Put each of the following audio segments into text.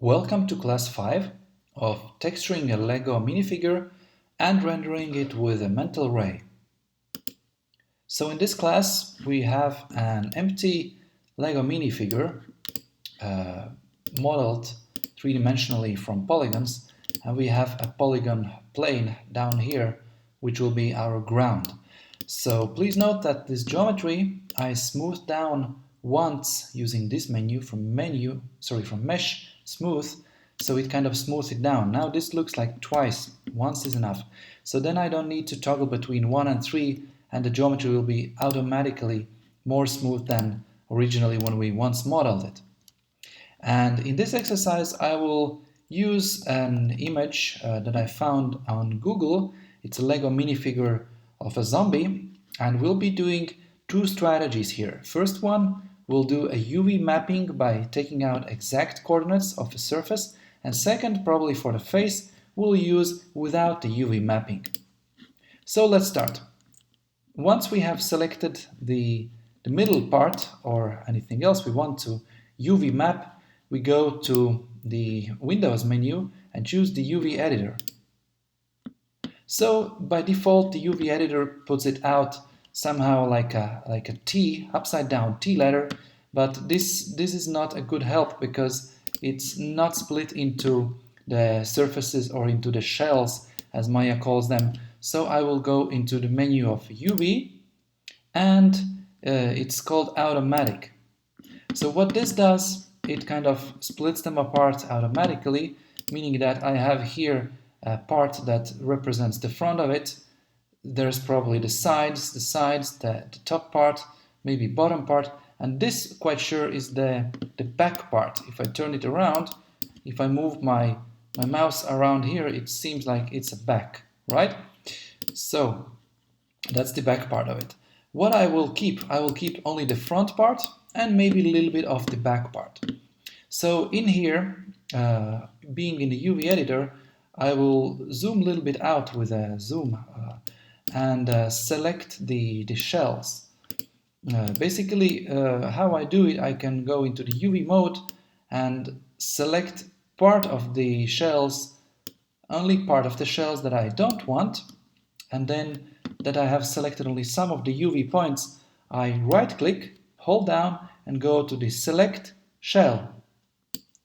Welcome to class 5 of texturing a Lego minifigure and rendering it with a mental ray. So in this class we have an empty Lego minifigure modeled three-dimensionally from polygons, and we have a polygon plane down here which will be our ground. So please note that this geometry I smoothed down once using this menu from mesh smooth, so it kind of smooths it down. Now this looks like twice, once is enough. So then I don't need to toggle between 1 and 3, and the geometry will be automatically more smooth than originally when we once modeled it. And in this exercise I will use an image that I found on Google. It's a Lego minifigure of a zombie, and we'll be doing two strategies here. First one, we'll do a UV mapping by taking out exact coordinates of a surface, and second, probably for the face, we'll use without the UV mapping. So let's start. Once we have selected the middle part or anything else we want to UV map, we go to the Windows menu and choose the UV editor. So by default the UV editor puts it out somehow like a T, upside down T letter, but this is not a good help because it's not split into the surfaces or into the shells as Maya calls them. So I will go into the menu of UV, and it's called automatic. So what this does, it kind of splits them apart automatically, meaning that I have here a part that represents the front of it. There's probably the sides, the top part, maybe bottom part, and this, quite sure, is the back part. If I turn it around, if I move my mouse around here, it seems like it's a back, right? So that's the back part of it. What I will keep only the front part and maybe a little bit of the back part. So in here, being in the UV editor, I will zoom a little bit out with a zoom and select the shells. Basically, how I do it, I can go into the UV mode and select part of the shells, only part of the shells that I don't want, and then that I have selected only some of the UV points, I right-click, hold down, and go to the Select Shell.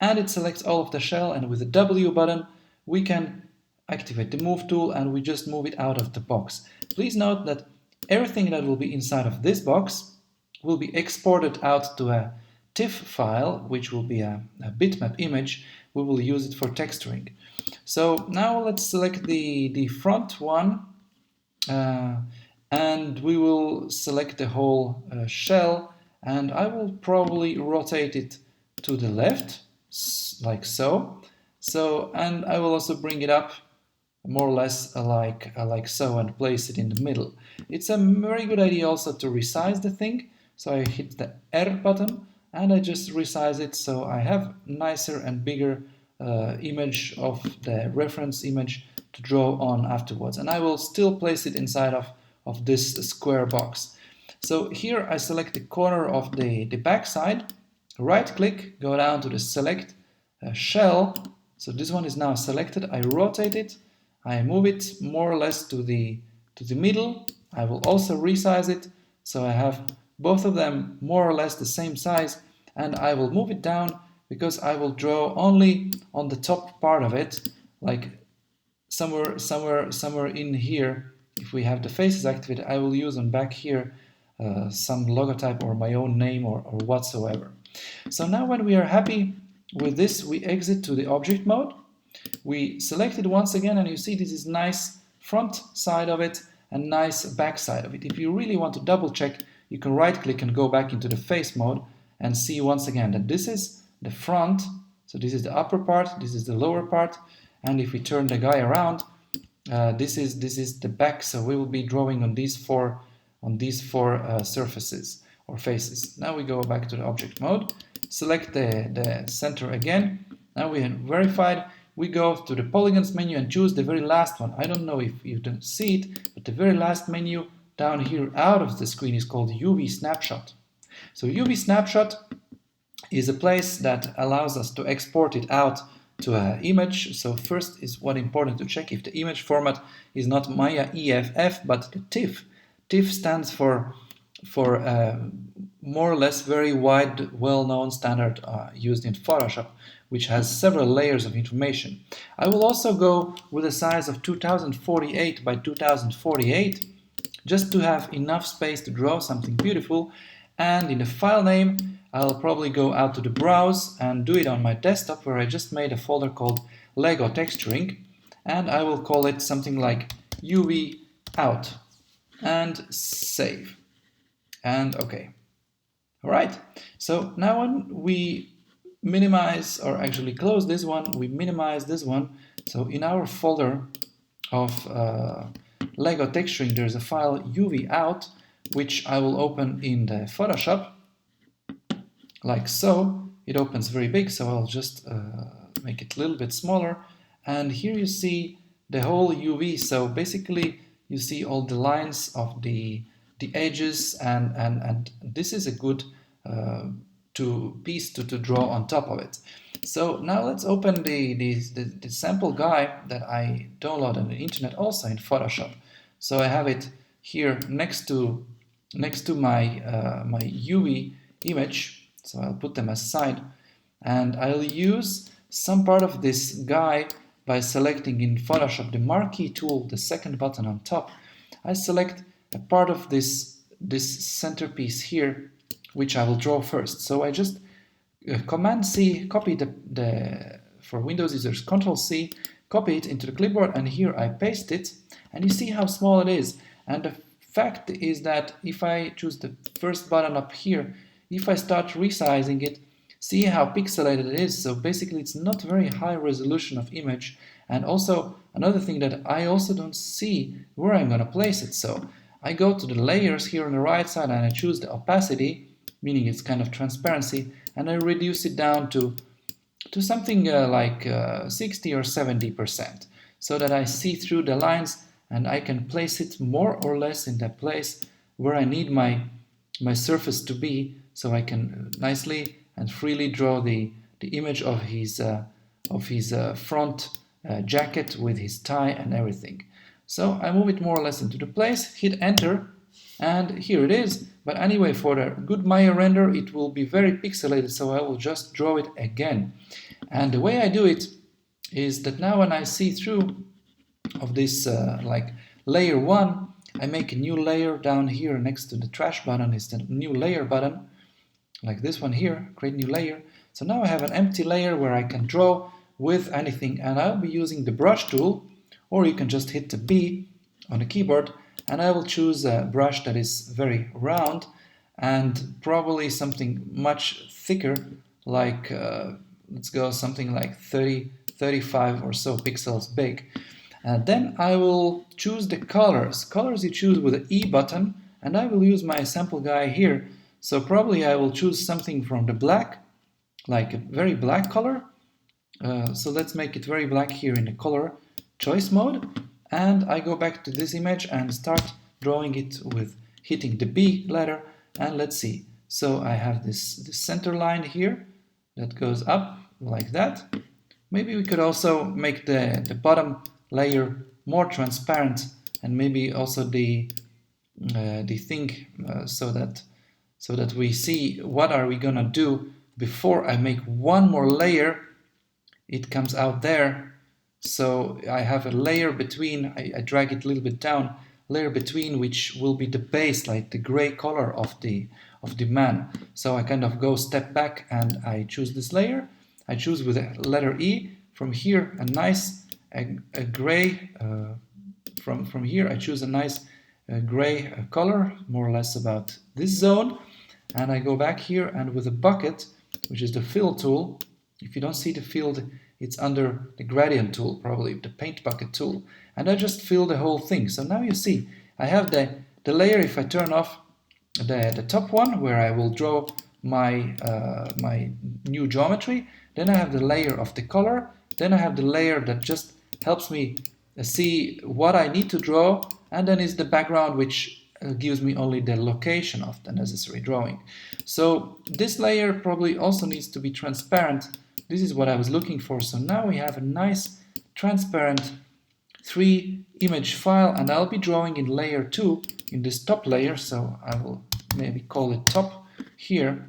And it selects all of the shell, and with the W button we can activate the move tool and we just move it out of the box. Please note that everything that will be inside of this box will be exported out to a TIFF file, which will be a bitmap image. We will use it for texturing. So now let's select the front one, and we will select the whole shell, and I will probably rotate it to the left, like so. And I will also bring it up more or less like so and place it in the middle. It's a very good idea also to resize the thing. So I hit the R button and I just resize it so I have nicer and bigger image of the reference image to draw on afterwards. And I will still place it inside of this square box. So here I select the corner of the back side, right click, go down to the select shell. So this one is now selected. I rotate it, I move it more or less to the middle. I will also resize it so I have both of them more or less the same size, and I will move it down because I will draw only on the top part of it, like somewhere in here. If we have the faces activated, I will use on back here some logotype or my own name or whatsoever. So now when we are happy with this, we exit to the object mode. We select it once again, and you see this is nice front side of it and nice back side of it. If you really want to double check, you can right click and go back into the face mode and see once again that this is the front, so this is the upper part, this is the lower part, and if we turn the guy around, this is the back. So we will be drawing on these four surfaces or faces. Now we go back to the object mode, select the center again. Now we have verified. We go to the polygons menu and choose the very last one. I don't know if you can see it, but the very last menu down here out of the screen is called UV snapshot. So UV snapshot is a place that allows us to export it out to an image. So first is what important to check if the image format is not Maya EFF but the TIFF. TIFF stands for more or less very wide, well-known standard used in Photoshop, which has several layers of information. I will also go with a size of 2048 by 2048, just to have enough space to draw something beautiful. And in the file name, I'll probably go out to the browse and do it on my desktop, where I just made a folder called Lego Texturing, and I will call it something like UV out, and save, and OK. All right, so now when we minimize, or actually close this one, we minimize this one. So in our folder of Lego Texturing, there's a file UV out, which I will open in the Photoshop, like so. It opens very big, so I'll just make it a little bit smaller. And here you see the whole UV. So basically, you see all the lines of the edges, and this is a good piece to draw on top of it. So now let's open the sample guy that I downloaded on the internet, also in Photoshop. So I have it here next to my my UV image. So I'll put them aside, and I'll use some part of this guy by selecting in Photoshop the marquee tool, the second button on top. I select a part of this centerpiece here, which I will draw first. So I just Command C, copy for Windows users, Control C, copy it into the clipboard, and here I paste it, and you see how small it is. And the fact is that if I choose the first button up here, if I start resizing it, see how pixelated it is. So basically it's not very high resolution of image. And also another thing that I also don't see where I'm going to place it. So I go to the layers here on the right side, and I choose the opacity, meaning it's kind of transparency, and I reduce it down to something like 60 or 70%, so that I see through the lines, and I can place it more or less in the place where I need my surface to be, so I can nicely and freely draw the image of his front jacket with his tie and everything. So I move it more or less into the place, hit enter, and here it is. But anyway, for the good Maya render, it will be very pixelated, so I will just draw it again. And the way I do it is that now when I see through of this like layer 1, I make a new layer down here next to the trash button is the new layer button, like this one here, create new layer. So now I have an empty layer where I can draw with anything, and I'll be using the brush tool, or you can just hit the B on the keyboard, and I will choose a brush that is very round and probably something much thicker, like let's go something like 35 or so pixels big. And then I will choose the colors. Colors you choose with the E button, and I will use my sample guy here. So probably I will choose something from the black, like a very black color. So let's make it very black here in the color choice mode. And I go back to this image and start drawing it with hitting the B letter. And let's see. So I have this center line here that goes up like that. Maybe we could also make the bottom layer more transparent, and maybe also the thing so that we see what are we gonna do before I make one more layer. It comes out there. So I have a layer between, I drag it a little bit down, layer between, which will be the base, like the gray color of the man. So I kind of go step back and I choose this layer. I choose with the letter E. From here a nice a gray, from here I choose a nice gray color, more or less about this zone. And I go back here, and with a bucket, which is the fill tool, if you don't see the field, it's under the gradient tool, probably the paint bucket tool. And I just fill the whole thing. So now you see, I have the layer. If I turn off the top one, where I will draw my my new geometry, then I have the layer of the color, then I have the layer that just helps me see what I need to draw, and then is the background, which gives me only the location of the necessary drawing. So this layer probably also needs to be transparent. This is what I was looking for. So now we have a nice transparent 3 image file, and I'll be drawing in layer 2 in this top layer. So I will maybe call it top here.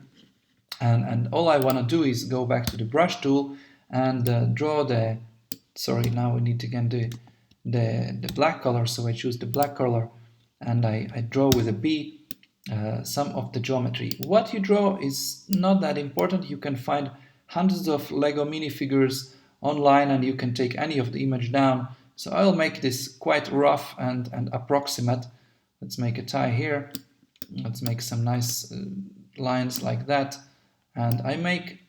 And all I want to do is go back to the brush tool and draw the, sorry, now we need again the black color. So I choose the black color and I draw with a B some of the geometry. What you draw is not that important. You can find hundreds of Lego minifigures online and you can take any of the image down. So I'll make this quite rough and approximate. Let's make a tie here. Let's make some nice lines like that. And I make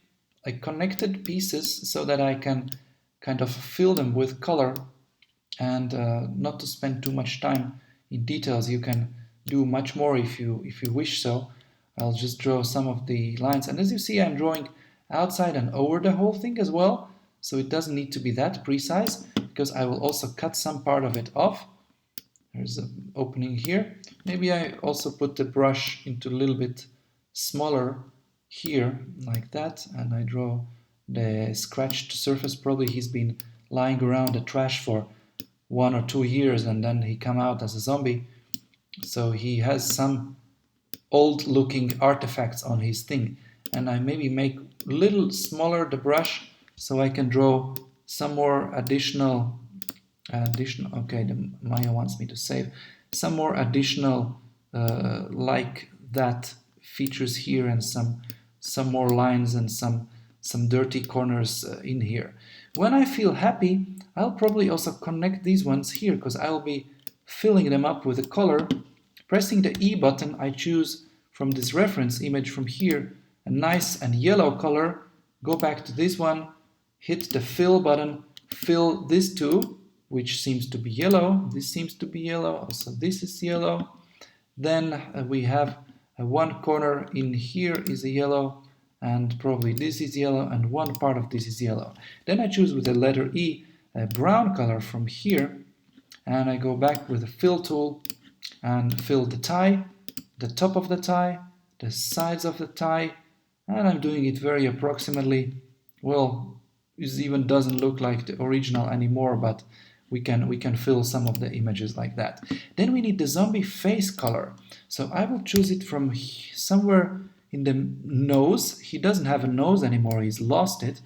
connected pieces so that I can kind of fill them with color and not to spend too much time in details. You can do much more if you wish so. I'll just draw some of the lines. And as you see, I'm drawing outside and over the whole thing as well. So it doesn't need to be that precise because I will also cut some part of it off. There's an opening here. Maybe I also put the brush into a little bit smaller here, like that, and I draw the scratched surface. Probably he's been lying around the trash for 1 or 2 years and then he come out as a zombie. So he has some old looking artifacts on his thing. And I maybe make a little smaller the brush so I can draw some more additional, okay, the Maya wants me to save, some more additional like that features here and some more lines and some dirty corners in here. When I feel happy, I'll probably also connect these ones here because I'll be filling them up with a color. Pressing the E button, I choose from this reference image from here a nice and yellow color. Go back to this one, hit the fill button, fill this two, which seems to be yellow. This seems to be yellow. Also, this is yellow. Then we have one corner in here is a yellow, and probably this is yellow, and one part of this is yellow. Then I choose with the letter E a brown color from here, and I go back with the fill tool and fill the tie, the top of the tie, the sides of the tie, and I'm doing it very approximately. Well, it even doesn't look like the original anymore, but we can fill some of the images like that. Then we need the zombie face color. So I will choose it from somewhere in the nose. He doesn't have a nose anymore, he's lost it.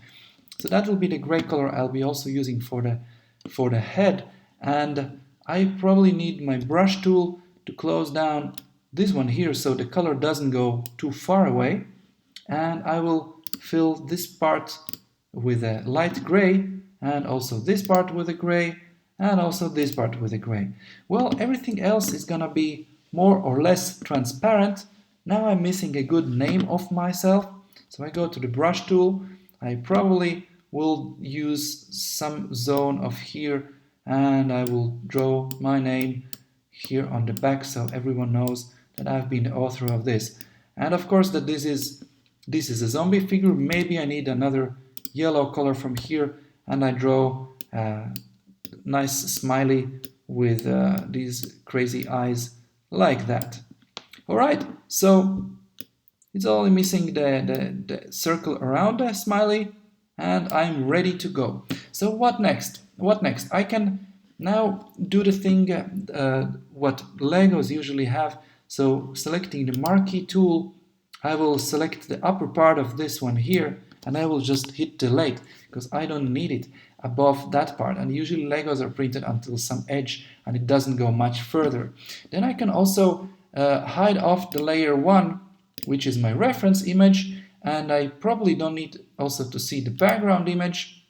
So that will be the gray color I'll be also using for the head. And I probably need my brush tool to close down this one here so the color doesn't go too far away. And I will fill this part with a light gray, and also this part with a gray, and also this part with a gray. Well, everything else is gonna be more or less transparent. Now I'm missing a good name of myself, so I go to the brush tool. I probably will use some zone of here, and I will draw my name here on the back so everyone knows that I've been the author of this. And of course that this is a zombie figure. Maybe I need another yellow color from here, and I draw a nice smiley with these crazy eyes like that. All right, so it's only missing the circle around the smiley, and I'm ready to go. So what next? What next? I can now do the thing what Legos usually have. So selecting the marquee tool, I will select the upper part of this one here, and I will just hit delete because I don't need it above that part. And usually Legos are printed until some edge and it doesn't go much further. Then I can also hide off the layer 1, which is my reference image, and I probably don't need also to see the background image.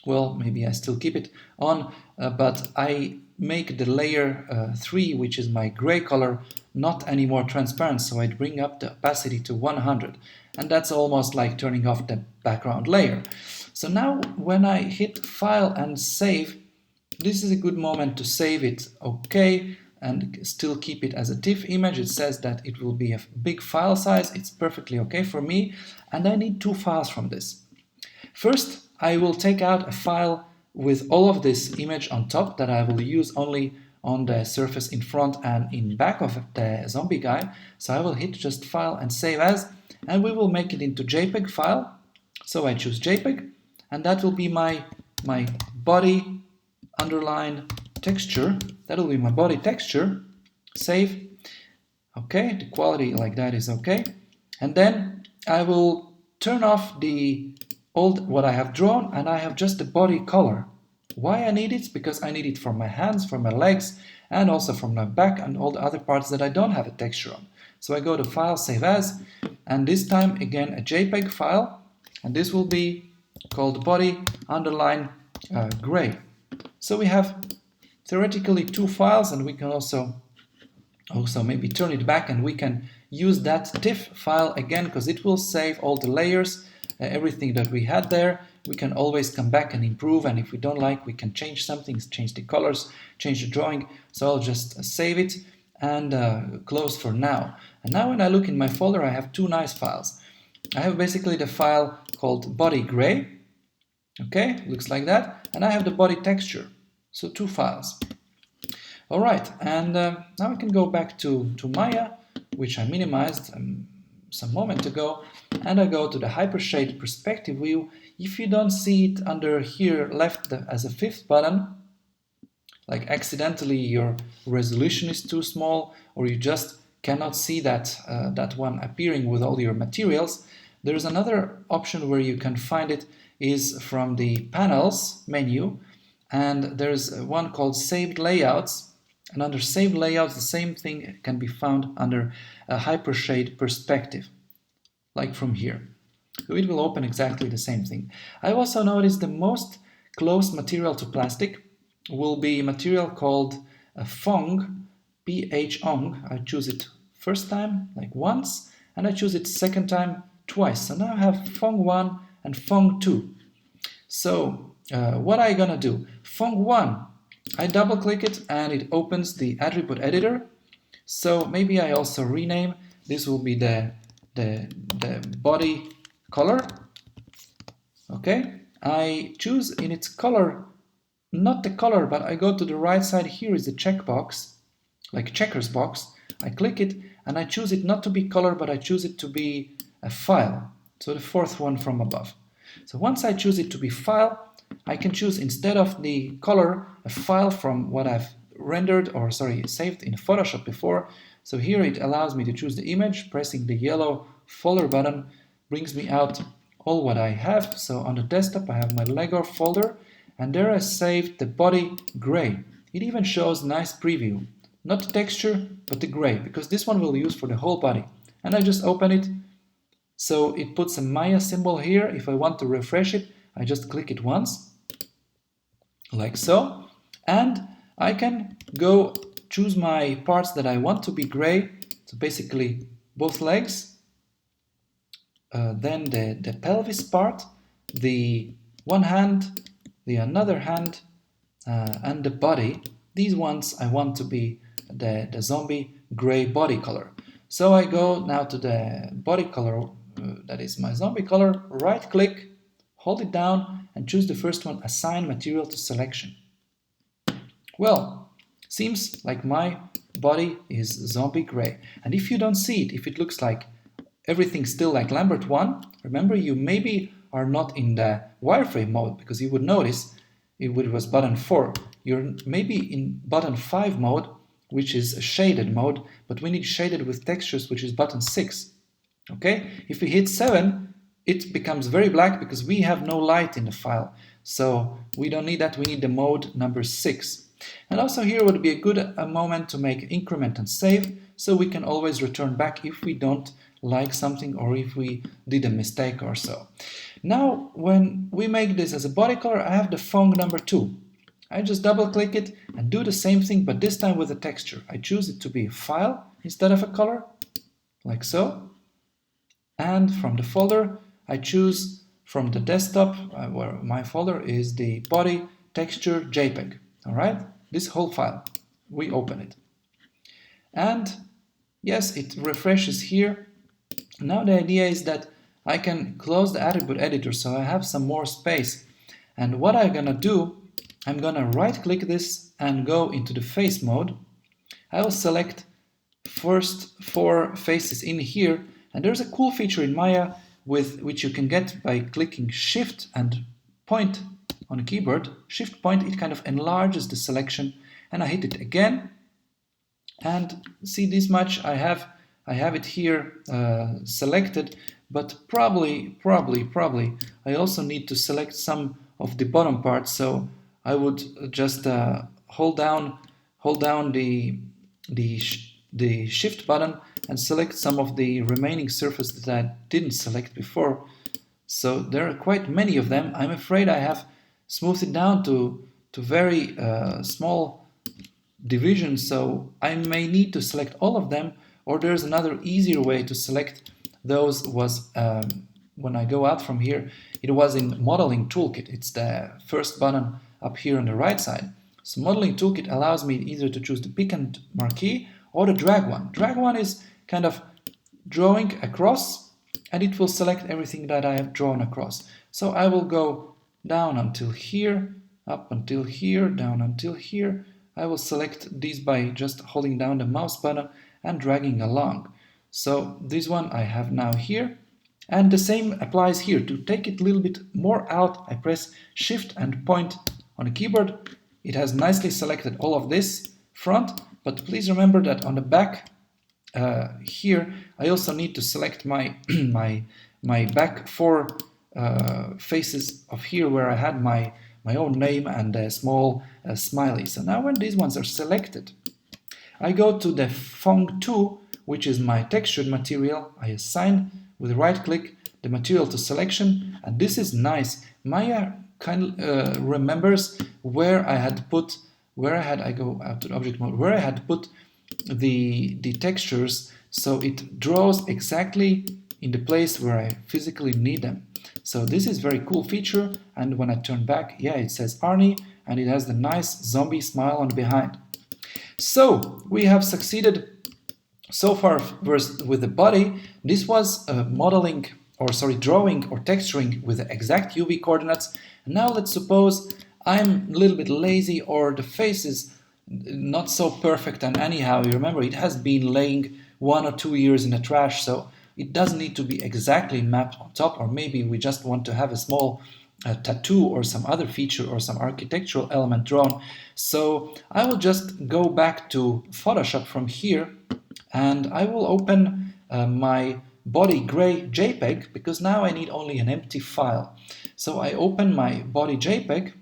Well, maybe I still keep it on, but I make the layer 3, which is my gray color, not anymore transparent, so I'd bring up the opacity to 100, and that's almost like turning off the background layer. So now when I hit File and Save, this is a good moment to save it okay and still keep it as a TIFF image. It says that it will be a big file size. It's perfectly okay for me, and I need 2 files from this. First, I will take out a file with all of this image on top that I will use only on the surface in front and in back of the zombie guy. So I will hit just File and Save As, and we will make it into JPEG file. So I choose JPEG, and that will be my body underline texture. That will be my body texture. Save. Okay, the quality like that is okay. And then I will turn off the old what I have drawn, and I have just the body color. Why I need it? Because I need it for my hands, for my legs, and also from my back and all the other parts that I don't have a texture on. So I go to File, Save As, and this time again a JPEG file, and this will be called body underline gray. So we have theoretically two files, and we can also maybe turn it back, and we can use that TIFF file again, because it will save all the layers, everything that we had there. We can always come back and improve, and if we don't like, we can change something, change the colors, change the drawing. So I'll just save it and close for now. And now when I look in my folder, I have two nice files. I have basically the file called body gray. Okay, looks like that. And I have the body texture. So two files. All right, and now I can go back to Maya, which I minimized some moment ago, and I go to the Hypershade perspective view. If you don't see it under here left as a fifth button, like accidentally your resolution is too small, or you just cannot see that one appearing with all your materials, there's another option where you can find it is from the Panels menu, and there's one called Saved Layouts. And under Saved Layouts, the same thing can be found under a Hypershade perspective, like from here. So it will open exactly the same thing. I also noticed the most close material to plastic will be material called Phong, P-H-Ong. I choose it first time, like once, and I choose it second time, twice. So now I have Phong 1 and Phong 2. So what am I gonna do? Phong 1, I double click it and it opens the attribute editor. So maybe I also rename, this will be the body color. Okay, I choose in its color, not the color, but I go to the right side. Here is the checkbox, like checkers box. I click it and I choose it not to be color, but I choose it to be a file. So the fourth one from above. So once I choose it to be file, I can choose instead of the color a file from what I've rendered or saved in Photoshop before. So here it allows me to choose the image. Pressing the yellow folder button brings me out all what I have. So on the desktop I have my Lego folder, and there I saved the body gray. It even shows nice preview, not the texture but the gray, because this one will use for the whole body. And I just open it. So it puts a Maya symbol here. If I want to refresh it, I just click it once, like so, and I can go choose my parts that I want to be gray. So basically both legs, then the pelvis part, the one hand, the another hand, and the body. These ones I want to be the zombie gray body color. So I go now to the body color, that is my zombie color, right click, hold it down and choose the first one, assign material to selection. Well, seems like my body is zombie gray. And if you don't see it, if it looks like everything still like Lambert 1, remember you maybe are not in the wireframe mode, because you would notice it was button 4. You're maybe in button 5 mode, which is a shaded mode, but we need shaded with textures, which is button 6. Okay, if we hit 7, it becomes very black because we have no light in the file. So we don't need that, we need the mode number 6. And also here would be a good moment to make increment and save, so we can always return back if we don't like something or if we did a mistake or so. Now when we make this as a body color, I have the Phong number 2. I just double click it and do the same thing, but this time with a texture. I choose it to be a file instead of a color, like so. And from the folder, I choose from the desktop, where my folder is the body texture JPEG. All right, this whole file, we open it. And yes, it refreshes here. Now the idea is that I can close the attribute editor, so I have some more space. And what I'm gonna do I'm gonna right click this and go into the face mode. I will select first 4 faces in here, and there's a cool feature in Maya which you can get by clicking shift and point on the keyboard. Shift point, it kind of enlarges the selection, and I hit it again, and see this much I have it here selected, but probably I also need to select some of the bottom part, so I would just hold down the shift button and select some of the remaining surface that I didn't select before. So there are quite many of them. I'm afraid I have smoothed it down to very small divisions, so I may need to select all of them, or there's another easier way to select those. Was when I go out from here, it was in Modeling Toolkit. It's the first button up here on the right side. So Modeling Toolkit allows me either to choose the pick and marquee or the drag one. Drag one is kind of drawing across, and it will select everything that I have drawn across. So I will go down until here, up until here, down until here. I will select these by just holding down the mouse button and dragging along. So this one I have now here, and the same applies here. To take it a little bit more out, I press shift and point on the keyboard. It has nicely selected all of this front, but please remember that on the back here I also need to select my my back 4 faces of here where I had my own name and a small smiley. So now when these ones are selected, I go to the Fong 2, which is my textured material. I assign with right click the material to selection, and this is nice. Maya kind of remembers where I had put, I go out to the object mode, where I had put the textures, so it draws exactly in the place where I physically need them. So this is very cool feature, and when I turn back, yeah, it says Arne, and it has the nice zombie smile on the behind. So we have succeeded so far with the body. This was drawing or texturing with the exact UV coordinates. And now let's suppose I'm a little bit lazy, or the face is not so perfect, and anyhow, you remember it has been laying 1 or 2 years in the trash, so it doesn't need to be exactly mapped on top, or maybe we just want to have a small tattoo or some other feature or some architectural element drawn. So I will just go back to Photoshop from here, and I will open my body gray JPEG, because now I need only an empty file. So I open my body JPEG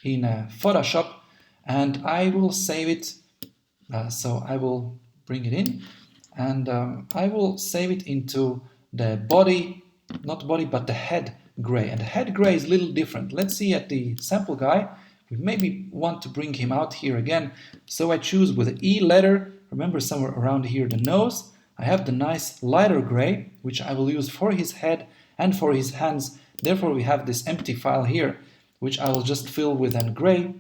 in Photoshop, and I will save it. So I will bring it in, and I will save it into the body, not body, but the head gray. And the head gray is a little different. Let's see at the sample guy. We maybe want to bring him out here again. So I choose with the E letter, remember somewhere around here the nose. I have the nice lighter gray, which I will use for his head and for his hands. Therefore we have this empty file here, which I will just fill with a gray.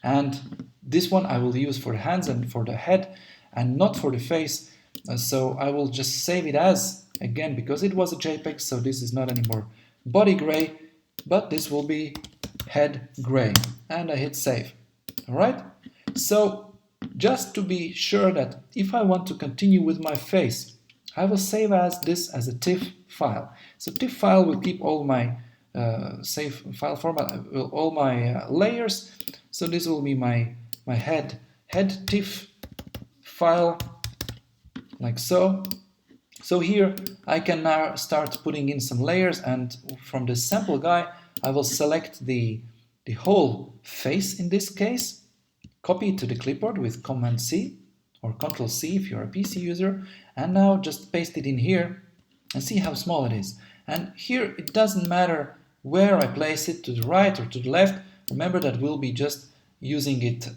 And this one I will use for the hands and for the head, and not for the face. So I will just save it as, again, because it was a JPEG, so this is not anymore body gray, but this will be head gray. And I hit save. Alright? So just to be sure that if I want to continue with my face, I will save this as a TIFF file. So TIFF file will keep all my save file format, all my layers. So this will be my head TIFF file, like so. So here I can now start putting in some layers, and from the sample guy I will select the whole face in this case, copy it to the clipboard with Command C or Control C if you're a PC user, and now just paste it in here and see how small it is. And here it doesn't matter where I place it, to the right or to the left. Remember that we'll be just using it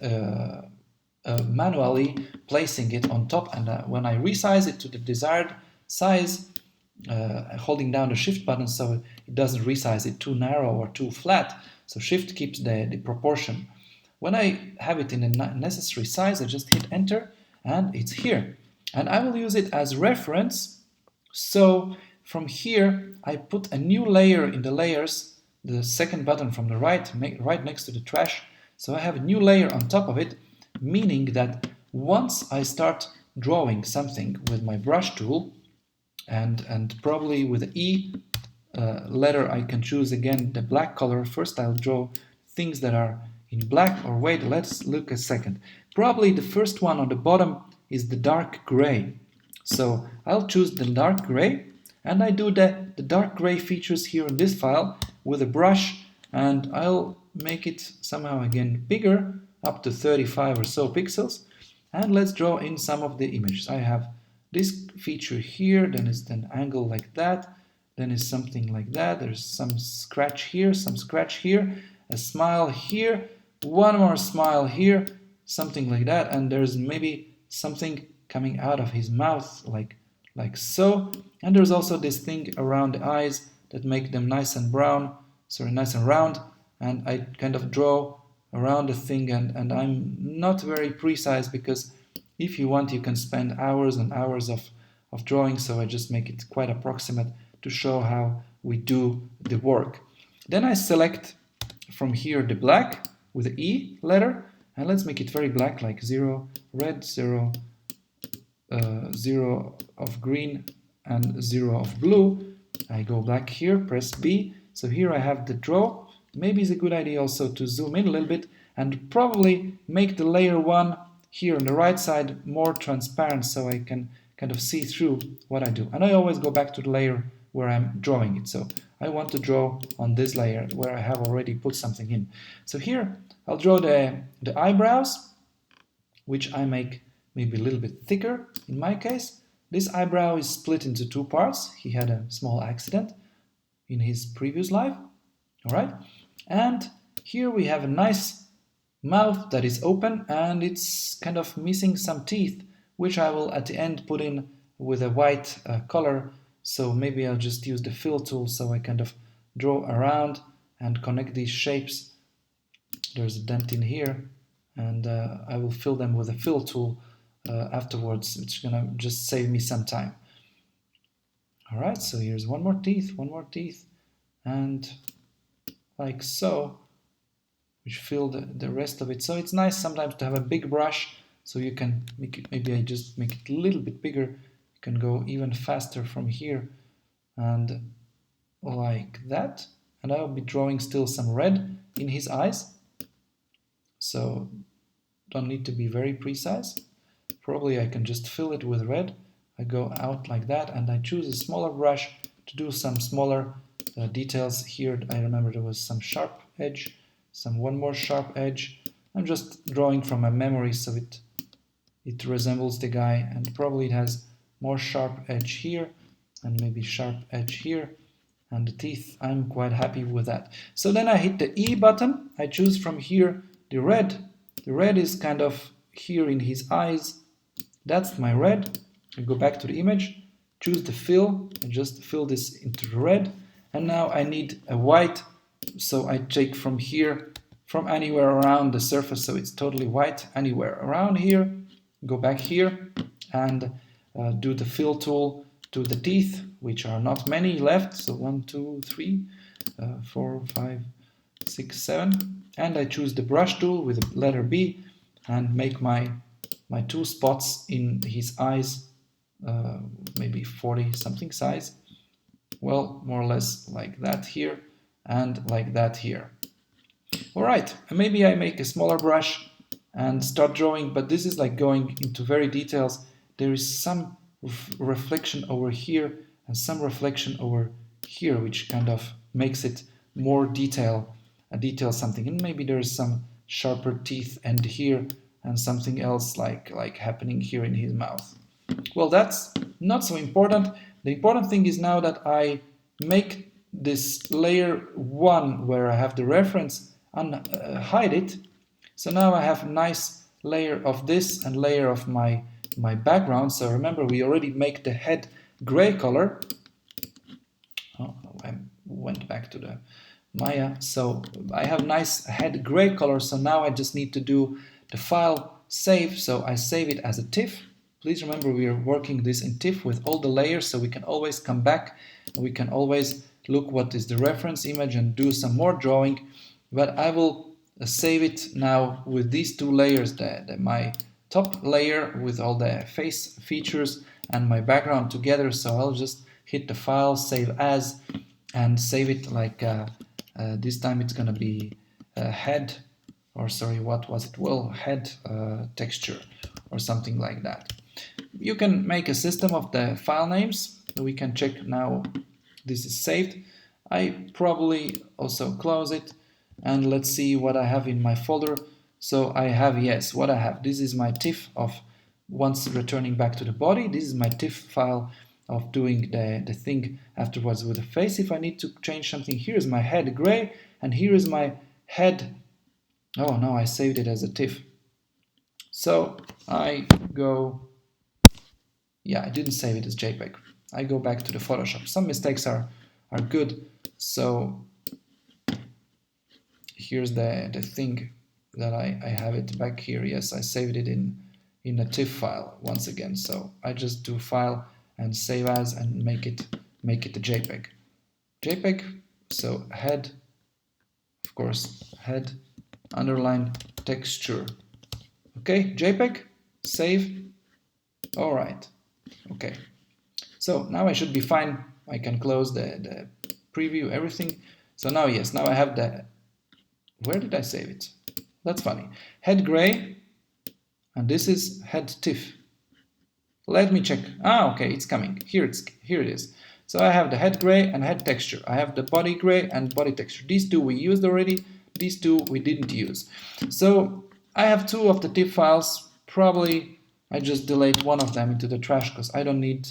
manually, placing it on top, and when I resize it to the desired size, holding down the shift button so it doesn't resize it too narrow or too flat, so shift keeps the proportion. When I have it in the necessary size, I just hit enter and it's here, and I will use it as reference. So from here I put a new layer in the layers, the second button from the right next to the trash. So I have a new layer on top of it, meaning that once I start drawing something with my brush tool, and probably with the E letter I can choose again the black color. First I'll draw things that are in black, or wait, let's look a second. Probably the first one on the bottom is the dark gray. So I'll choose the dark gray, and I do the dark gray features here in this file with a brush, and I'll make it somehow again bigger, up to 35 or so pixels, and let's draw in some of the images. I have this feature here, then is an angle like that, then is something like that, there's some scratch here, some scratch here, a smile here, one more smile here, something like that, and there's maybe something coming out of his mouth like so, and there's also this thing around the eyes that make them nice and nice and round, and I kind of draw around the thing, and I'm not very precise, because if you want you can spend hours and hours of drawing, so I just make it quite approximate to show how we do the work. Then I select from here the black with the E letter, and let's make it very black, like 0 red, 0 0 of green, and 0 of blue. I go back here, press B. So here I have the draw. Maybe it's a good idea also to zoom in a little bit and probably make the layer 1 here on the right side more transparent, so I can kind of see through what I do. And I always go back to the layer where I'm drawing it. So I want to draw on this layer where I have already put something in. So here I'll draw the eyebrows, which I make maybe a little bit thicker in my case. This eyebrow is split into two parts. He had a small accident in his previous life. All right. And here we have a nice mouth that is open, and it's kind of missing some teeth, which I will at the end put in with a white color. So maybe I'll just use the fill tool, so I kind of draw around and connect these shapes. There's a dent in here, and I will fill them with a fill tool afterwards, which is gonna just save me some time. All right, so here's one more teeth, and like so, which fill the rest of it. So it's nice sometimes to have a big brush, so you can make it, maybe I just make it a little bit bigger. You can go even faster from here, and like that. And I'll be drawing still some red in his eyes, so don't need to be very precise. Probably I can just fill it with red. I go out like that, and I choose a smaller brush to do some smaller details here. I remember there was some sharp edge, one more sharp edge. I'm just drawing from my memory, so it resembles the guy, and probably it has more sharp edge here and maybe sharp edge here, and the teeth, I'm quite happy with that. So then I hit the E button. I choose from here the red. The red is kind of here in his eyes. That's my red. I go back to the image, choose the fill, and just fill this into the red. And now I need a white, so I take from here, from anywhere around the surface, so it's totally white, anywhere around here. Go back here and do the fill tool to the teeth, which are not many left. So 1, 2, 3, 4, 5, 6, 7. And I choose the brush tool with the letter B and make my two spots in his eyes, maybe 40 something size. Well, more or less like that here and like that here. All right, and maybe I make a smaller brush and start drawing, but this is like going into very details. There is some reflection over here and some reflection over here, which kind of makes it more detail something. And maybe there is some sharper teeth end here and something else like happening here in his mouth. Well, that's not so important. The important thing is now that I make this layer 1 where I have the reference and hide it. So now I have a nice layer of this and layer of my background. So remember, we already make the head gray color. Oh, I went back to the Maya. So I have nice head gray color. So now I just need to do the file save. So I save it as a TIFF. Please remember, we are working this in TIFF with all the layers, so we can always come back and we can always look what is the reference image and do some more drawing. But I will save it now with these two layers, my top layer with all the face features and my background together. So I'll just hit the file, save as, and save it like this time it's gonna be head, or sorry, what was it? Well, head texture or something like that. You can make a system of the file names. We can check now this is saved. I probably also close it, and let's see what I have in my folder. So I have, yes, what I have. This is my TIFF of once returning back to the body. This is my TIFF file of doing the thing afterwards with the face. If I need to change something, here is my head gray, and here is my head. Oh no, I saved it as a TIFF. So I go, yeah, I didn't save it as JPEG. I go back to the Photoshop. Some mistakes are good. So here's the thing that I have it back here. Yes, I saved it in a TIFF file once again. So I just do file and save as and make it a JPEG. JPEG, so head, of course, head underline texture. Okay, JPEG, save. All right, okay. So now I should be fine. I can close the preview, everything. So now, yes, now I have the, where did I save it? That's funny. Head gray, and this is head TIFF. Let me check. Ah, okay, it's coming. Here it is. So I have the head gray and head texture. I have the body gray and body texture. These two we used already. These two we didn't use. So I have two of the TIFF files. Probably I just delete one of them into the trash because I don't need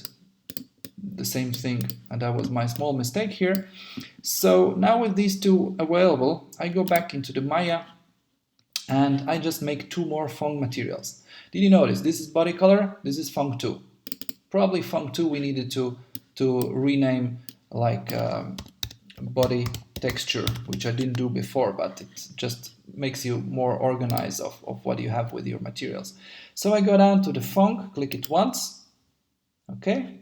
the same thing, and that was my small mistake here. So now with these two available, I go back into the Maya and I just make two more Fong materials. Did you notice this is body color, this is Fong 2. Probably Fong 2 we needed to rename like body texture, which I didn't do before, but it just makes you more organized of what you have with your materials. So I go down to the Fong, click it once, okay.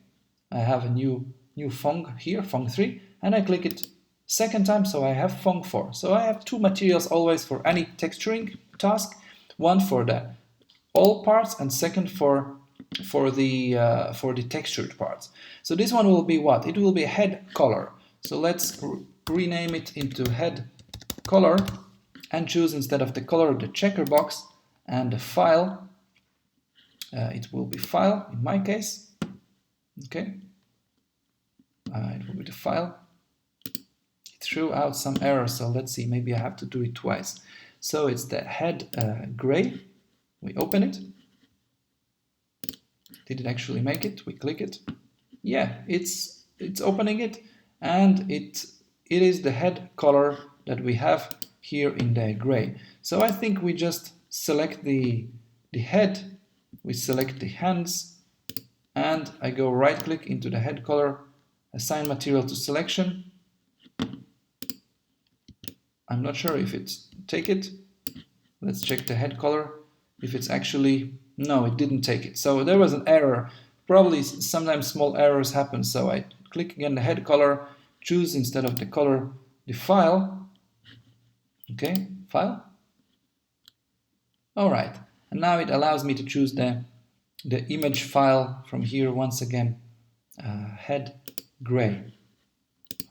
I have a new Fong here, Fong 3, and I click it second time, so I have Fong 4. So I have two materials always for any texturing task, one for the all parts and second for the textured parts. So this one will be what? It will be head color. So let's rename it into head color and choose instead of the color the checker box and the file. It will be file in my case. Okay, it will be the file. It threw out some errors, so let's see, maybe I have to do it twice. So it's the head gray. We open it. Did it actually make it? We click it. Yeah, it's opening it, and it is the head color that we have here in the gray. So I think we just select the head, we select the hands, and I go right click into the head color, assign material to selection. I'm not sure if it's take it. Let's check the head color. If it's actually, no, it didn't take it. So there was an error. Probably sometimes small errors happen. So I click again the head color, choose instead of the color the file. Okay, file. All right, and now it allows me to choose the image file from here once again, head gray.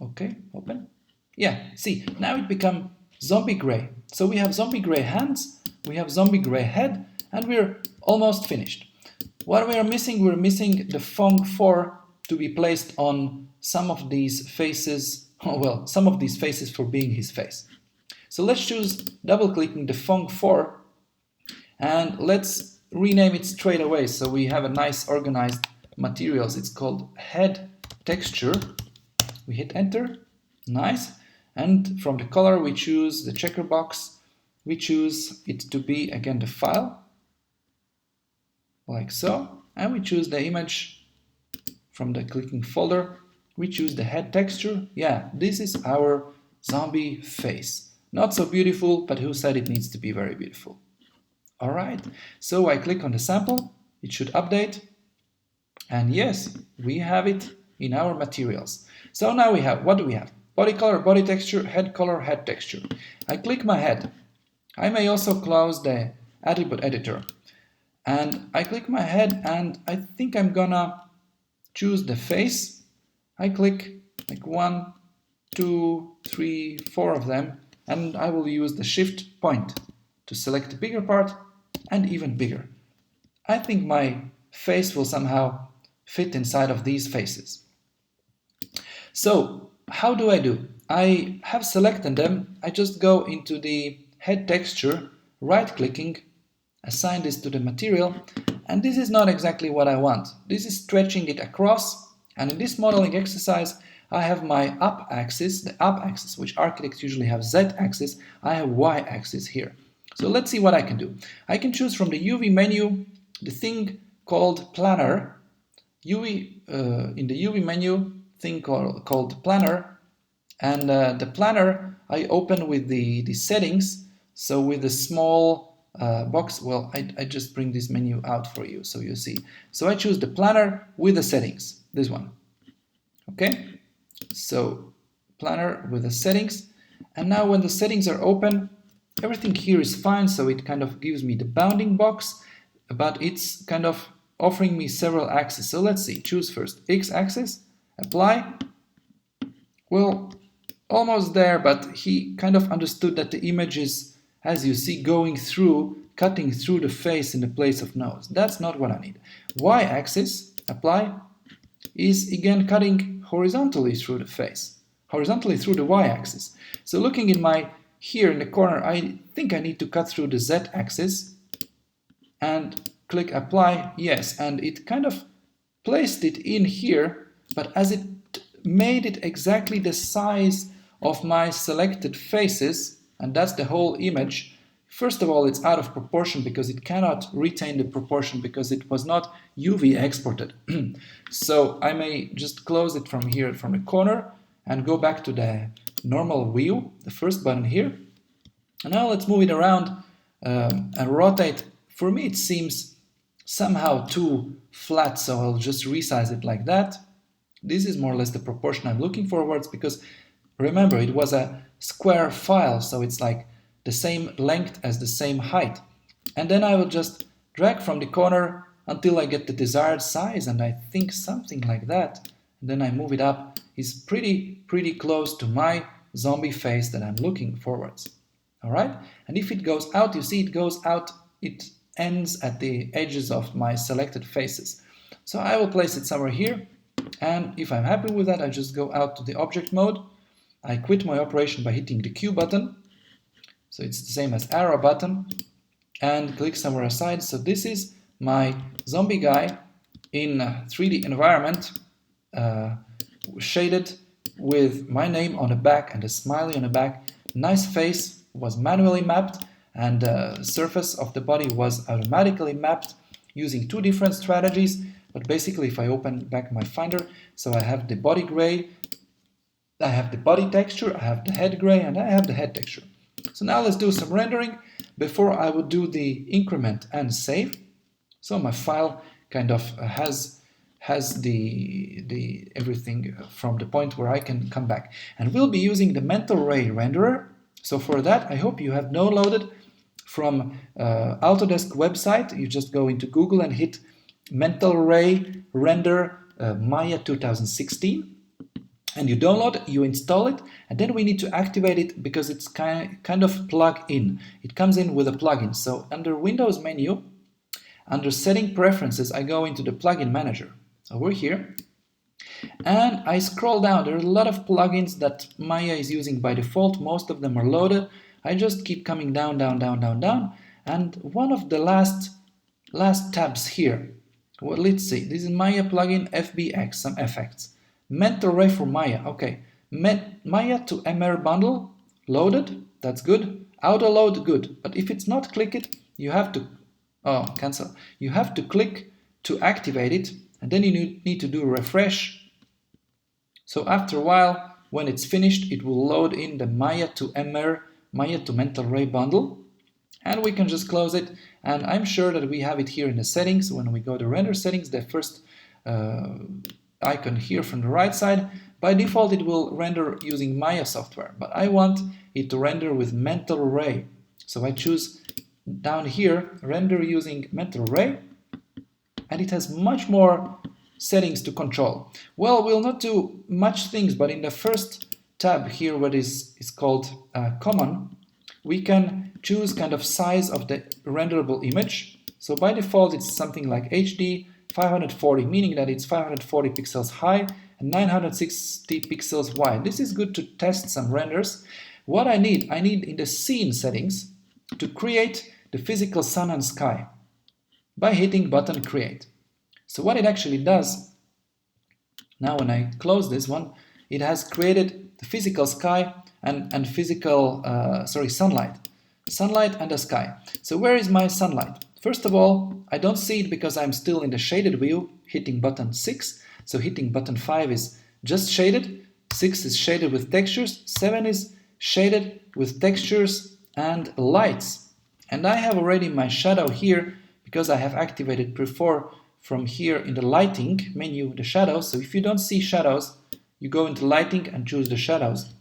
Okay, open. Yeah, see, now it become zombie gray. So we have zombie gray hands, we have zombie gray head, and we're almost finished. What we are missing, we're missing the Fong 4 to be placed on some of these faces, well, some of these faces for being his face. So let's choose double-clicking the Fong 4, and let's rename it straight away so we have a nice organized materials. It's called head texture. We hit enter, nice, and from the color we choose the checker box. We choose it to be again the file, like so, and we choose the image from the clicking folder. We choose the head texture. Yeah, this is our zombie face. Not so beautiful, but who said it needs to be very beautiful? All right, so I click on the sample, it should update, and yes, we have it in our materials. So now we have, what do we have? Body color, body texture, head color, head texture. I click my head. I may also close the attribute editor. And I click my head and I think I'm gonna choose the face. I click like 1, 2, 3, 4 of them, and I will use the shift point to select the bigger part and even bigger. I think my face will somehow fit inside of these faces. So how do? I have selected them. I just go into the head texture, right clicking, assign this to the material, and this is not exactly what I want. This is stretching it across, and in this modeling exercise I have my up axis, the up axis, which architects usually have Z axis, I have Y axis here. So let's see what I can do. I can choose from the UV menu the thing called planner. In the UV menu, thing called planner, and the planner I open with the settings. So with the small box, well, I just bring this menu out for you so you see. So I choose the planner with the settings, this one. Okay, so planner with the settings, and now when the settings are open, everything here is fine, so it kind of gives me the bounding box, but it's kind of offering me several axes. So let's see, choose first X axis, apply. Well, almost there, but he kind of understood that the image is, as you see, going through, cutting through the face in the place of nose. That's not what I need. Y axis, apply, is again cutting horizontally through the face, horizontally through the Y axis. So looking in my, here in the corner, I think I need to cut through the Z axis and click apply, yes, and it kind of placed it in here, but as it made it exactly the size of my selected faces, and that's the whole image. First of all, it's out of proportion because it cannot retain the proportion because it was not UV exported. So I may just close it from here, from the corner, and go back to the normal view, the first button here. And now let's move it around and rotate. For me, it seems somehow too flat, so I'll just resize it like that. This is more or less the proportion I'm looking forwards, because remember, it was a square file, so it's like the same length as the same height. And then I will just drag from the corner until I get the desired size, and I think something like that. And then I move it up. It's pretty close to my zombie face that I'm looking forwards. All right? And if it goes out, you see it goes out, it ends at the edges of my selected faces. So I will place it somewhere here. And if I'm happy with that, I just go out to the object mode. I quit my operation by hitting the Q button. So it's the same as arrow button. And click somewhere aside. So this is my zombie guy in a 3D environment, shaded with my name on the back and a smiley on the back. Nice face, was manually mapped, and the surface of the body was automatically mapped using two different strategies. But basically, if I open back my Finder, so I have the body gray, I have the body texture, I have the head gray, and I have the head texture. So now let's do some rendering before I would do the increment and save. So my file kind of has the everything from the point where I can come back. And we'll be using the mental ray renderer. So for that, I hope you have downloaded from Autodesk website. You just go into Google and hit Mental Ray Render Maya 2016, and you download it, you install it, and then we need to activate it because it's kind of plug-in. It comes in with a plugin. So under Windows menu, under Setting Preferences, I go into the Plugin Manager over here, and I scroll down. There are a lot of plugins that Maya is using by default. Most of them are loaded. I just keep coming down, and one of the last tabs here. Well, let's see. This is Maya plugin FBX, some effects. Mental Ray for Maya. Okay. Maya to MR bundle loaded. That's good. Auto load, good. But if it's not clicked, you have to cancel. You have to click to activate it, and then you need to do refresh. So after a while, when it's finished, it will load in the Maya to MR, Maya to Mental Ray bundle. And we can just close it, and I'm sure that we have it here in the settings. When we go to render settings, the first icon here from the right side, by default it will render using Maya software, but I want it to render with Mental Ray. So I choose down here, render using mental ray, and it has much more settings to control. Well, we'll not do much things, but in the first tab here, what is called common, we can choose kind of size of the renderable image. So by default, it's something like HD 540, meaning that it's 540 pixels high and 960 pixels wide. This is good to test some renders. What I need in the scene settings to create the physical sun and sky by hitting button create. So what it actually does, now when I close this one, it has created the physical sky and physical, sunlight and the sky. So where is my sunlight? First of all, I don't see it because I'm still in the shaded view, hitting button 6. So hitting button 5 is just shaded, 6 is shaded with textures, 7 is shaded with textures and lights. And I have already my shadow here because I have activated before from here in the lighting menu, the shadows. So if you don't see shadows, you go into lighting and choose the shadows.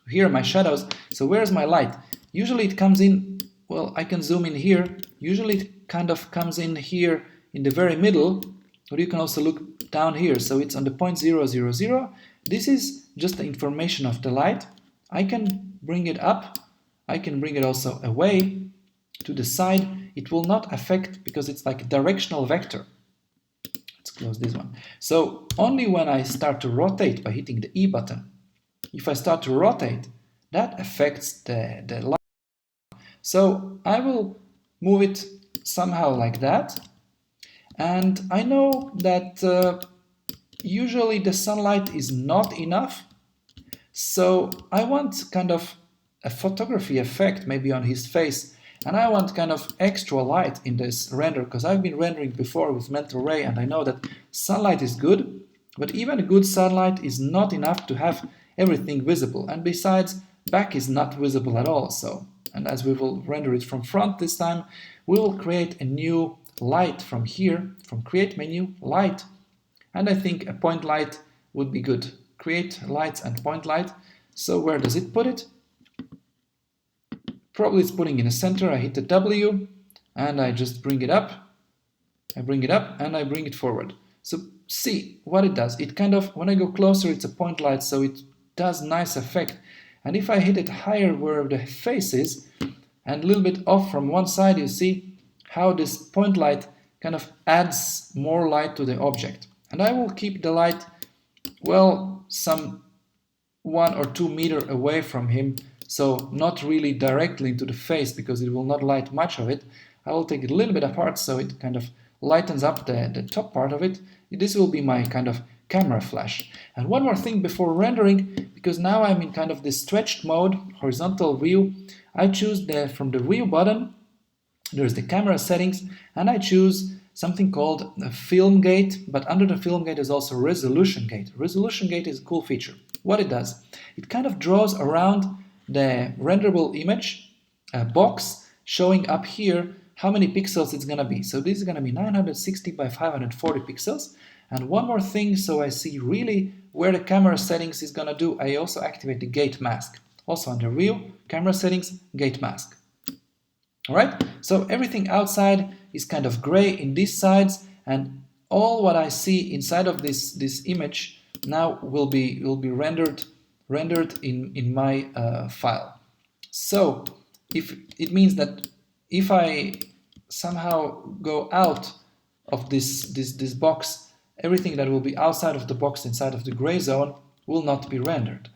Here are my shadows. So where's my light? Usually it comes in, well, I can zoom in here. Usually it kind of comes in here in the very middle, or you can also look down here. So it's on the 0.000. This is just the information of the light. I can bring it up. I can bring it also away to the side. It will not affect because it's like a directional vector. Let's close this one. So only when I start to rotate by hitting the E button, if I start to rotate, that affects the light. So I will move it somehow like that. And I know that usually the sunlight is not enough. So I want kind of a photography effect maybe on his face. And I want kind of extra light in this render because I've been rendering before with mental ray and I know that sunlight is good, but even good sunlight is not enough to have everything visible. And besides, back is not visible at all. So, and as we will render it from front this time, we will create a new light from here, from create menu, light. And I think a point light would be good. Create lights and point light. So where does it put it? Probably it's putting in the center. I hit the W and I just bring it up. I bring it up and I bring it forward. So see what it does. It kind of, when I go closer, it's a point light, so it does nice effect. And if I hit it higher where the face is and a little bit off from one side, you see how this point light kind of adds more light to the object. And I will keep the light, well, some 1 or 2 meters away from him. So not really directly into the face because it will not light much of it. I will take it a little bit apart so it kind of lightens up the top part of it. This will be my kind of camera flash. And one more thing before rendering, because now I'm in kind of this stretched mode, horizontal view, I choose from the view button, there's the camera settings, and I choose something called a film gate, but under the film gate is also resolution gate. Resolution gate is a cool feature. What it does, it kind of draws around the renderable image box showing up here how many pixels it's going to be. So this is going to be 960 by 540 pixels. And one more thing, so I see really where the camera settings is going to do, I also activate the gate mask. Also under view, camera settings, gate mask. Alright, so everything outside is kind of gray in these sides, and all what I see inside of this image now will be rendered in my file. So if it means that if I somehow go out of this box, everything that will be outside of the box inside of the gray zone will not be rendered.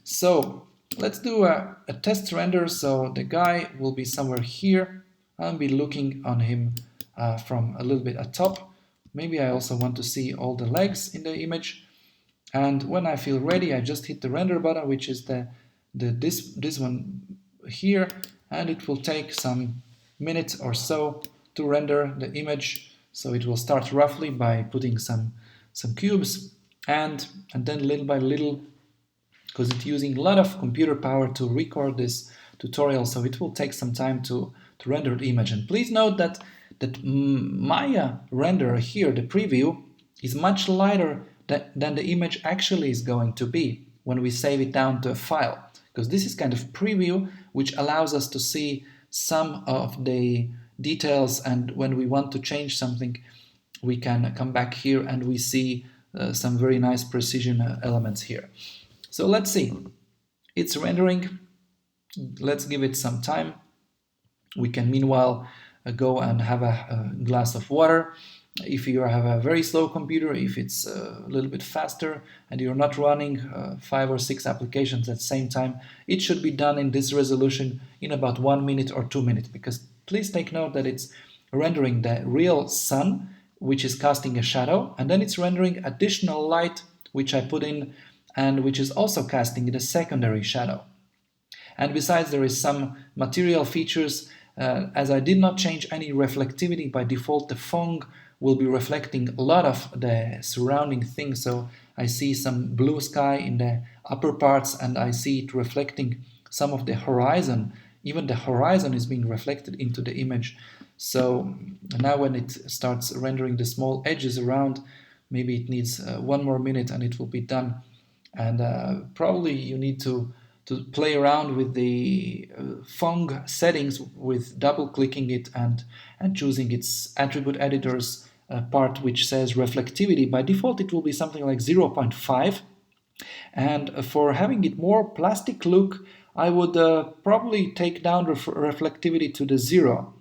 So let's do a test render. So the guy will be somewhere here. I'll be looking on him from a little bit at top. Maybe I also want to see all the legs in the image. And when I feel ready, I just hit the render button, which is this one here, and it will take some minutes or so to render the image. So it will start roughly by putting some cubes, and then little by little, because it's using a lot of computer power to record this tutorial, so it will take some time to render the image. And please note that my render here, the preview, is much lighter than the image actually is going to be when we save it down to a file, because this is kind of preview which allows us to see some of the details, and when we want to change something, we can come back here and we see some very nice precision elements here. So let's see. It's rendering. Let's give it some time. We can meanwhile go and have a glass of water. If you have a very slow computer, if it's a little bit faster and you're not running 5 or 6 applications at the same time, it should be done in this resolution in about 1 minute or 2 minutes, because please take note that it's rendering the real sun, which is casting a shadow, and then it's rendering additional light, which I put in, and which is also casting the secondary shadow. And besides, there is some material features. As I did not change any reflectivity, by default the fong will be reflecting a lot of the surrounding things. So I see some blue sky in the upper parts, and I see it reflecting some of the horizon. Even the horizon is being reflected into the image. So now when it starts rendering the small edges around, maybe it needs 1 more minute and it will be done. And probably you need to play around with the fong settings with double clicking it and choosing its attribute editors part which says reflectivity. By default it will be something like 0.5, and for having it more plastic look, I would probably take down reflectivity to the 0.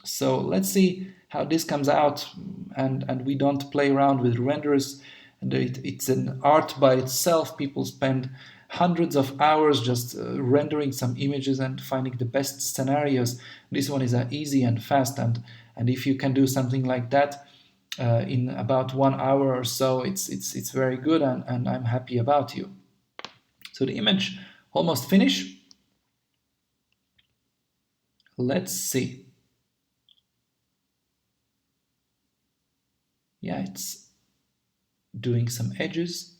So let's see how this comes out, and we don't play around with renders. And it's an art by itself. People spend hundreds of hours just rendering some images and finding the best scenarios. This one is easy and fast, and if you can do something like that in about 1 hour or so, it's very good, and I'm happy about you. So the image almost finished. Let's see. Yeah, it's doing some edges.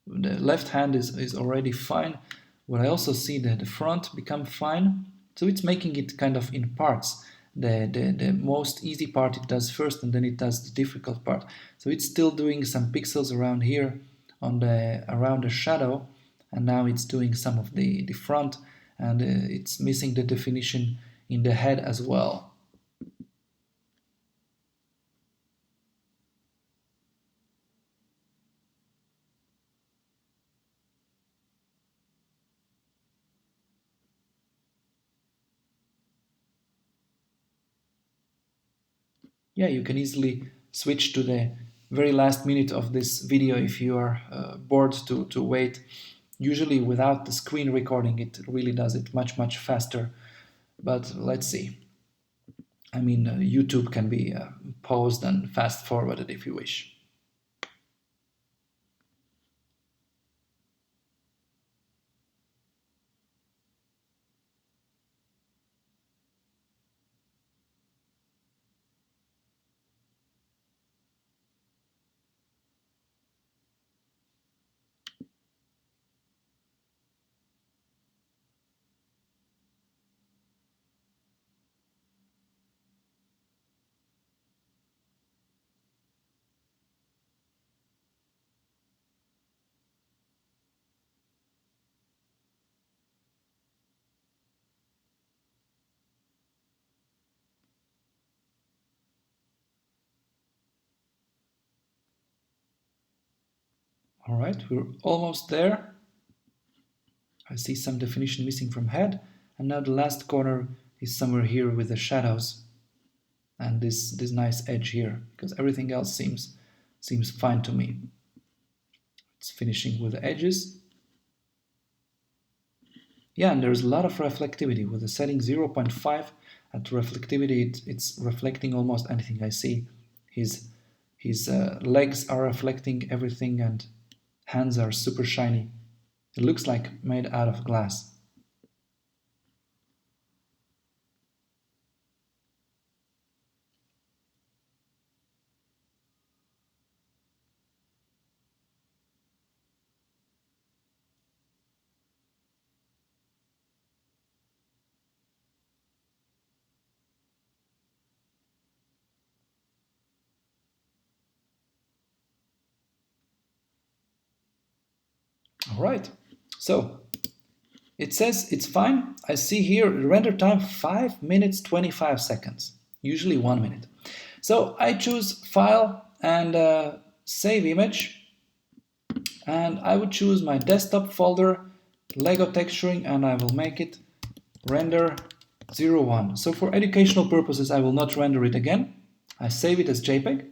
The left hand is already fine. What I also see that the front become fine. So it's making it kind of in parts. The most easy part it does first, and then it does the difficult part. So it's still doing some pixels around here on around the shadow, and now it's doing some of the front, and it's missing the definition in the head as well. Yeah, you can easily switch to the very last minute of this video if you are bored to wait. Usually without the screen recording, it really does it much faster. But let's see. I mean, YouTube can be paused and fast forwarded if you wish. All right, we're almost there. I see some definition missing from head, and now the last corner is somewhere here with the shadows and this nice edge here, because everything else seems fine to me. It's finishing with the edges. Yeah, and there's a lot of reflectivity. With the setting 0.5 at reflectivity, it's reflecting almost anything I see. His legs are reflecting everything, and hands are super shiny. It looks like made out of glass. All right, so It says it's fine. I see here render time 5 minutes 25 seconds, usually 1 minute. So I choose File and Save Image, and I would choose my desktop folder, Lego texturing, and I will make it render 01. So for educational purposes, I will not render it again. I save it as JPEG.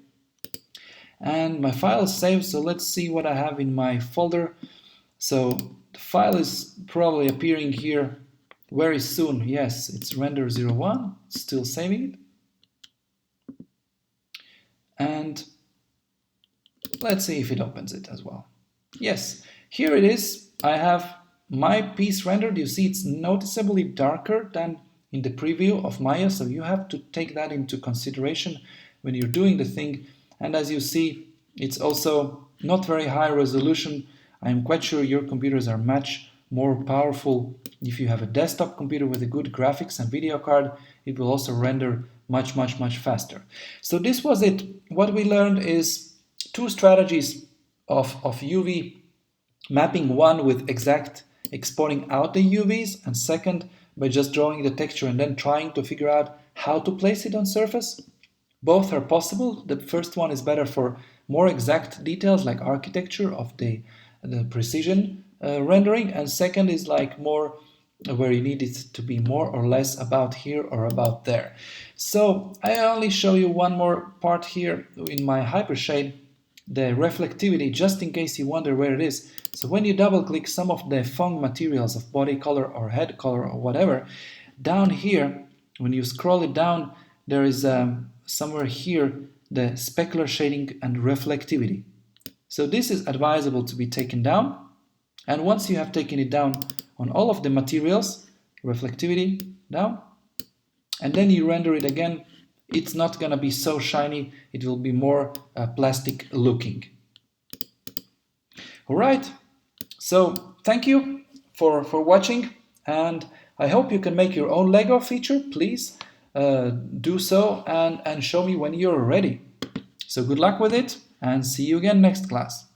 And my file is saved, so let's see what I have in my folder. So the file is probably appearing here very soon. Yes, it's render 01, still saving it. And let's see if it opens it as well. Yes, here it is. I have my piece rendered. You see it's noticeably darker than in the preview of Maya, so you have to take that into consideration when you're doing the thing. And as you see, it's also not very high resolution. I'm quite sure your computers are much more powerful. If you have a desktop computer with a good graphics and video card, it will also render much faster. So this was it. What we learned is two strategies of UV mapping: one with exact exporting out the UVs, and second by just drawing the texture and then trying to figure out how to place it on surface. Both are possible. The first one is better for more exact details like architecture of the precision rendering, and second is like more where you need it to be more or less about here or about there. So I only show you one more part here in my hypershade, the reflectivity, just in case you wonder where it is. So when you double click some of the foam materials of body color or head color or whatever, down here, when you scroll it down, there is somewhere here the specular shading and reflectivity. So this is advisable to be taken down. And once you have taken it down on all of the materials, reflectivity down, and then you render it again, it's not going to be so shiny. It will be more plastic looking. All right. So thank you for watching, and I hope you can make your own Lego feature. Please do so and show me when you're ready. So good luck with it, and see you again next class.